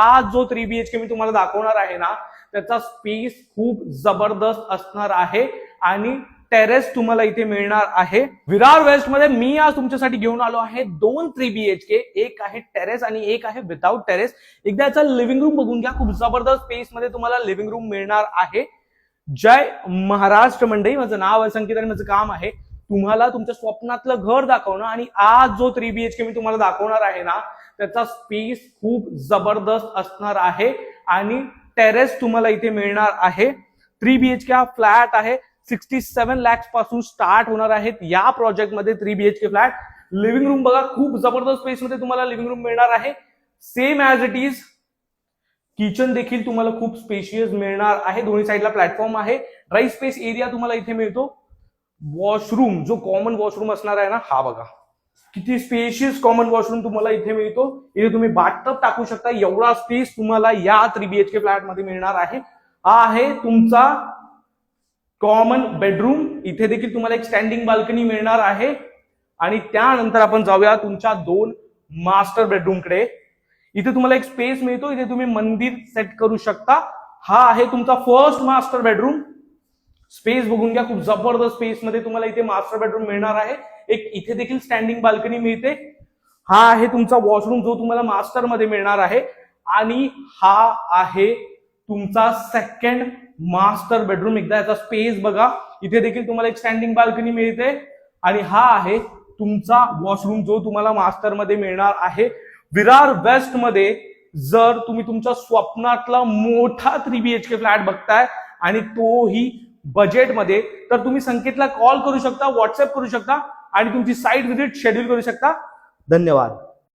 हा जो 3 BHK मी तुम्हाला दाखवणार आहे ना, त्याचा स्पेस खूप जबरदस्त असणार आहे आणि टेरेस तुम्हाला इथे मिळणार आहे. विरार वेस्ट मध्ये मी आज तुमच्यासाठी घेऊन आलो आहे 2 3 BHK, एक आहे टेरेस आणि एक आहे विदाउट टेरेस. एकदा याचा लिव्हिंग रूम बघून घ्या, खूप जबरदस्त स्पेस मध्ये तुम्हाला लिव्हिंग रूम मिळणार आहे. जय महाराष्ट्र मंडळी, माझं नाव आहे संकेत आणि माझं काम आहे तुम्हाला तुमच्या स्वप्नातलं घर दाखवणं. आणि आज जो 3 BHK मी तुम्हाला दाखवणार आहे ना, त्याचा स्पेस खूप जबरदस्त असणार आहे आणि टेरेस तुम्हाला इथे मिळणार आहे. 3 BHK हा फ्लॅट आहे, 67 lakhs पासून स्टार्ट होणार आहेत या प्रोजेक्ट मध्ये 3 BHK फ्लॅट. लिव्हिंग रूम बघा, खूप जबरदस्त स्पेस मध्ये तुम्हाला लिव्हिंग रूम मिळणार आहे. Same as it is kitchen देखील तुम्हाला खूप स्पेशियस मिळणार आहे. दोन्ही साईडला प्लॅटफॉर्म आहे. ड्राय स्पेस एरिया तुम्हाला इथे मिळतो. वॉशरूम जो कॉमन वॉशरूम असणार आहे ना, हा बघा किती स्पेशियस कॉमन वॉशरूम तुम्हाला इथे मिळतो. इथे तुम्ही बाथटब टाकू शकता. एवढा स्पेस तुम्हाला या 3 BHK फ्लॅट मध्ये मिळणार आहे. हा आहे तुमचा कॉमन बेडरूम. इथे देखील तुम्हाला एक स्टँडिंग बाल्कनी मिळणार आहे. आणि त्यानंतर आपण जाऊया तुमच्या 2 मास्टर बेडरूम कडे. इथे तुम्हाला एक स्पेस मिळतो, इथे तुम्ही मंदिर सेट करू शकता. हा आहे तुमचा फर्स्ट मास्टर बेडरूम. स्पेस बघून घ्या, खूप जबरदस्त स्पेस मध्ये तुम्हाला इथे मास्टर बेडरूम मिळणार आहे. एक इथे देखील स्टँडिंग बाल्कनी मिळते. हा आहे तुमचा वॉशरूम जो तुम्हाला मास्टर मध्ये मिळणार आहे. आणि हा आहे तुमचा सेकंड मास्टर बेडरूम. एकदा याचा स्पेस बघा, इथे देखील तुम्हाला एक स्टँडिंग बाल्कनी मिळते. आणि हा आहे तुमचा वॉशरूम जो तुम्हाला मास्टर मध्ये मिळणार आहे. विरार वेस्ट मध्ये जर तुम्ही तुमच्या स्वप्नातला मोठा 3 BHK फ्लॅट बघताय आणि तोही बजेटमध्ये, तर तुम्ही संकेतला कॉल करू शकता, व्हॉट्सअप करू शकता आणि तुमची साईट व्हिजिट शेड्यूल करू शकता. धन्यवाद.